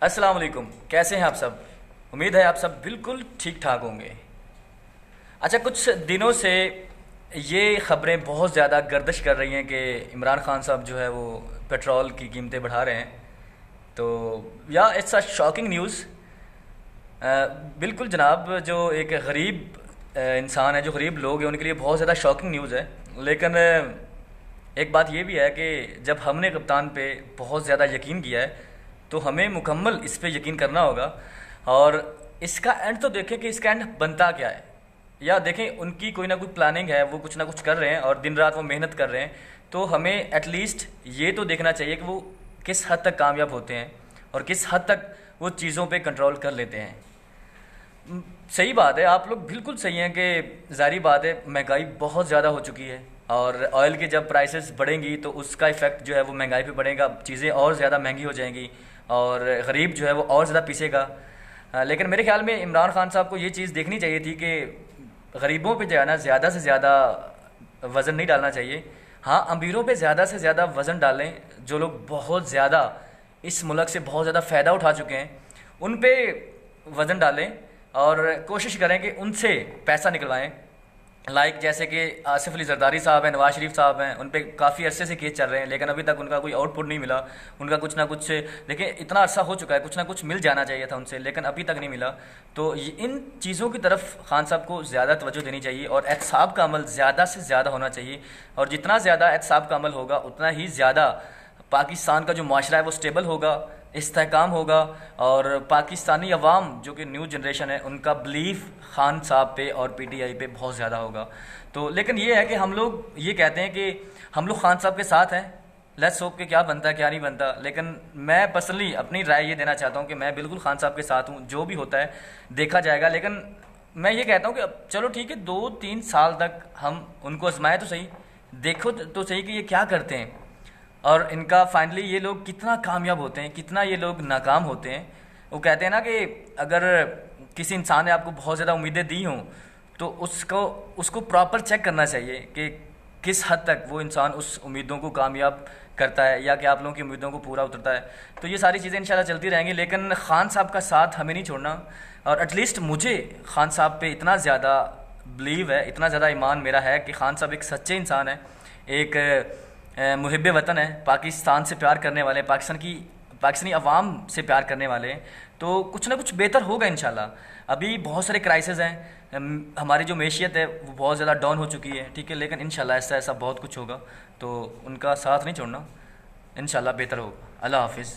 अस्सलाम वालेकुम। कैसे हैं आप सब? उम्मीद है आप सब बिल्कुल ठीक ठाक होंगे। अच्छा, कुछ दिनों से ये ख़बरें बहुत ज़्यादा गर्दिश कर रही हैं कि इमरान खान साहब जो है वो पेट्रोल की कीमतें बढ़ा रहे हैं। तो या इट्स अ शॉकिंग न्यूज़। बिल्कुल जनाब, जो एक गरीब इंसान है, जो गरीब लोग हैं, उनके लिए बहुत ज़्यादा शॉकिंग न्यूज़ है। लेकिन एक बात ये भी है कि जब हमने कप्तान पे बहुत ज़्यादा यकीन किया है तो हमें मुकम्मल इस पे यकीन करना होगा। और इसका एंड तो देखें कि इसका एंड बनता क्या है, या देखें उनकी कोई ना कोई प्लानिंग है, वो कुछ ना कुछ कर रहे हैं और दिन रात वो मेहनत कर रहे हैं। तो हमें एटलीस्ट ये तो देखना चाहिए कि वो किस हद तक कामयाब होते हैं और किस हद तक वो चीज़ों पे कंट्रोल कर लेते हैं। सही बात है, आप लोग बिल्कुल सही हैं कि ज़ाहिर बात है महंगाई बहुत ज़्यादा हो चुकी है और ऑयल की जब प्राइसेस बढ़ेंगी तो उसका इफ़ेक्ट जो है वो महंगाई पे बढ़ेगा, चीज़ें और ज़्यादा महंगी हो जाएंगी और गरीब जो है वो और ज़्यादा पीसेगा। लेकिन मेरे ख्याल में इमरान खान साहब को ये चीज़ देखनी चाहिए थी कि गरीबों पे जो है ना ज़्यादा से ज़्यादा वज़न नहीं डालना चाहिए। हाँ, अमीरों पे ज़्यादा से ज़्यादा वज़न डालें, जो लोग बहुत ज़्यादा इस मुल्क से बहुत ज़्यादा फ़ायदा उठा चुके हैं उन पे वज़न डालें और कोशिश करें कि उनसे पैसा निकलवाएं। लाइक जैसे कि आसिफ अली जरदारी साहब हैं, नवाज शरीफ साहब हैं, उन पे काफ़ी अरसे से केस चल रहे हैं लेकिन अभी तक उनका कोई आउटपुट नहीं मिला। उनका कुछ ना कुछ, देखिए इतना अरसा हो चुका है, कुछ ना कुछ मिल जाना चाहिए था उनसे, लेकिन अभी तक नहीं मिला। तो इन चीज़ों की तरफ खान साहब को ज़्यादा तवज्जो देनी चाहिए और एहतसाब का अमल ज़्यादा से ज़्यादा होना चाहिए। और जितना ज़्यादा एहतसाब का अमल होगा उतना ही ज़्यादा पाकिस्तान का जो माशरा है वो स्टेबल होगा, इस्तेहकाम होगा और पाकिस्तानी अवाम जो कि न्यू जनरेशन है उनका बिलीफ खान साहब पे और पीटीआई पे बहुत ज़्यादा होगा। तो लेकिन ये है कि हम लोग ये कहते हैं कि हम लोग खान साहब के साथ हैं, लेट्स होप कि क्या बनता है क्या नहीं बनता। लेकिन मैं पर्सनली अपनी राय ये देना चाहता हूँ कि मैं बिल्कुल खान साहब के साथ हूँ, जो भी होता है देखा जाएगा। लेकिन मैं ये कहता हूँ कि अब चलो ठीक है, 2-3 साल तक हम उनको आजमाएं तो सही, देखो तो सही कि ये क्या करते हैं और इनका फाइनली ये लोग कितना कामयाब होते हैं, कितना ये लोग नाकाम होते हैं। वो कहते हैं ना कि अगर किसी इंसान ने आपको बहुत ज़्यादा उम्मीदें दी हों तो उसको उसको प्रॉपर चेक करना चाहिए कि किस हद तक वो इंसान उस उम्मीदों को कामयाब करता है या कि आप लोगों की उम्मीदों को पूरा उतरता है। तो ये सारी चीज़ें इंशाल्लाह चलती रहेंगी, लेकिन खान साहब का साथ हमें नहीं छोड़ना। और एटलीस्ट मुझे खान साहब पे इतना ज़्यादा बिलीव है, इतना ज़्यादा ईमान मेरा है कि खान साहब एक सच्चे इंसान है, एक मुहिब वतन है, पाकिस्तान से प्यार करने वाले, पाकिस्तानी अवाम से प्यार करने वाले। तो कुछ ना कुछ बेहतर होगा इंशाल्लाह। अभी बहुत सारे क्राइसिस हैं, हमारी जो मैशियत है वो बहुत ज़्यादा डाउन हो चुकी है, ठीक है, लेकिन इंशाल्लाह ऐसा ऐसा बहुत कुछ होगा। तो उनका साथ नहीं छोड़ना, इंशाल्लाह बेहतर होगा। अल्लाह हाफिज़।